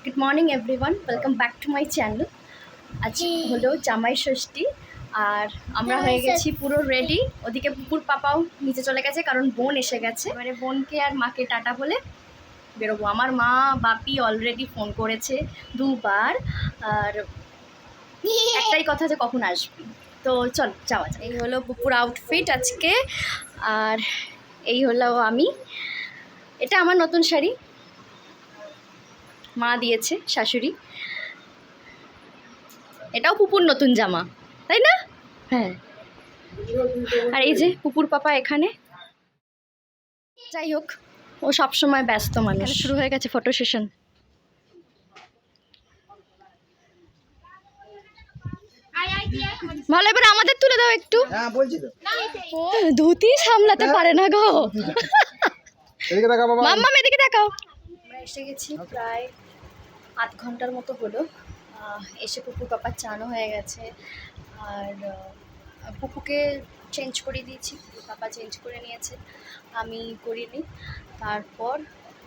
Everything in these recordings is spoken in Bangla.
Good morning everyone, welcome back to my channel. আজ হলো জামাই ষষ্ঠী আর আমরা হয়ে গেছি পুরো রেডি। ওদিকে পুকুর পাপাও নিচে চলে গেছে কারণ বোন এসে গেছে। এবারে বোনকে আর মাকে টাটা বলে বেরোবো। আমার মা বাপি অলরেডি ফোন করেছে দুবার, আর একটাই কথা যে কখন আসবি। তো চল যাওয়া যায়। এই হলো পুকুর আউটফিট আজকে, আর এই হলো আমি। এটা আমার নতুন শাড়ি, মা দিয়েছে, শাশুড়ি। এটাও পুপুর নতুন জামা, তাই না? হ্যাঁ। আর এই যে পুপুর পাপা এখানে। যাই হোক, ও সবসময় ব্যস্ত মানুষ। শুরু হয়ে গেছে ফটো সেশন। ভালো, এবার আমাদের তুলে দাও একটু। হ্যাঁ বলছি তো, ধুতি সামলাতে পারে না গো। এদিকে তাকাও বাবা। মাম্মা এদিকে তাকাও। আমরা এসে গেছি প্রায় আধ ঘন্টার মতো হলো। এসে পুপুর পাপার চানও হয়ে গেছে, আর পুপুকে চেঞ্জ করে দিয়েছি, পাপা চেঞ্জ করে নিয়েছে, আমি করিনি। তারপর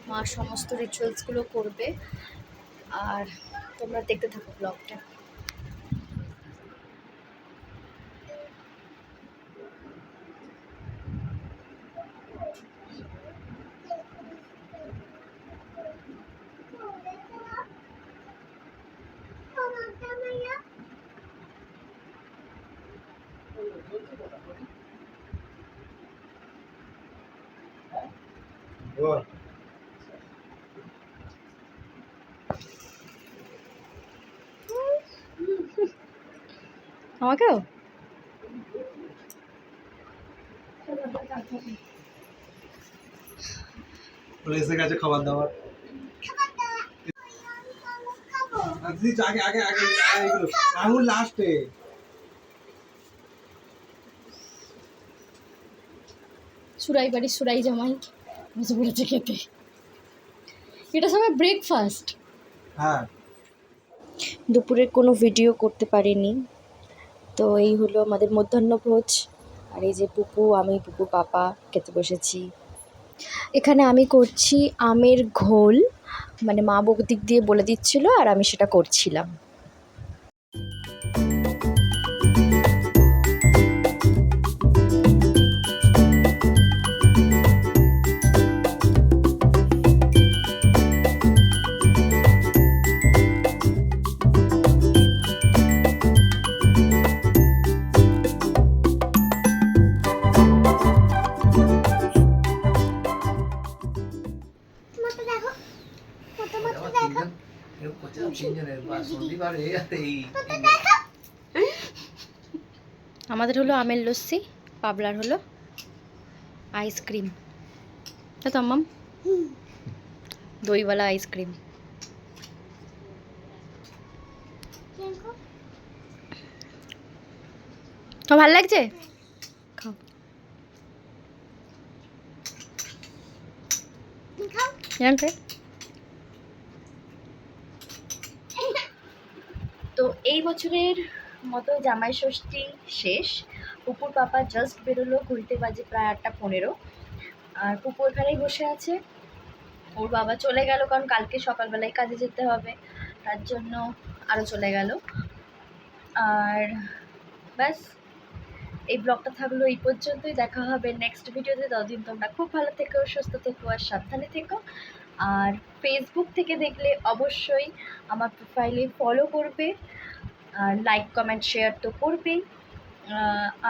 মা সমস্ত রিচুয়ালসগুলো করবে, আর তোমরা দেখতে থাকো ব্লগটা। আমাকেও এসে গেছে খাবার দাবার। আগে আগে আগে এগুলো আঙুল লাস্টে। সুরাই বাড়ি সুরাই জামাই বসে পড়েছে খেতে। এটা সবাই ব্রেকফাস্ট। হ্যাঁ, দুপুরের কোনো ভিডিও করতে পারিনি, তো এই হলো আমাদের মধ্যাহ্নভোজ। আর এই যে পুপু, আমি, পুপু পাপা খেতে বসেছি। এখানে আমি করছি আমের ঘোল, মানে মা বৌদিক দিয়ে বলে দিচ্ছিল আর আমি সেটা করছিলাম। আমাদের হলো আমের লস্যি, পাবলার হলো আইসক্রিম। তো মাম দইওয়ালা আইসক্রিম। তো ভালো লাগছে, খাও। তো এই বছরের মতো জামাই ষষ্ঠী শেষ। পুপুর পাপা জাস্ট বেরোলো, ঘুরতে বাজে প্রায় 8:15। আর পুপু এখানেই বসে আছে। ওর বাবা চলে গেল কারণ কালকে সকালবেলায় কাজে যেতে হবে, তার জন্য আরও চলে গেল। আর ব্যাস, এই ব্লগটা থাকলো এই পর্যন্তই। দেখা হবে নেক্সট ভিডিওতে। ততদিন তোমরা খুব ভালো থেকো, সুস্থ থেকো আর সাবধানে থেকো। আর ফেসবুক থেকে দেখলে অবশ্যই আমার প্রোফাইলে ফলো করবে, আর লাইক কমেন্ট শেয়ার তো করবেই।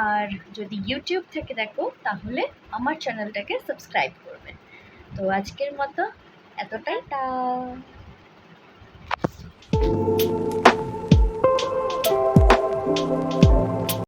আর যদি ইউটিউব থেকে দেখো তাহলে আমার চ্যানেলটাকে সাবস্ক্রাইব করবে। তো আজকের মতো এতটাই।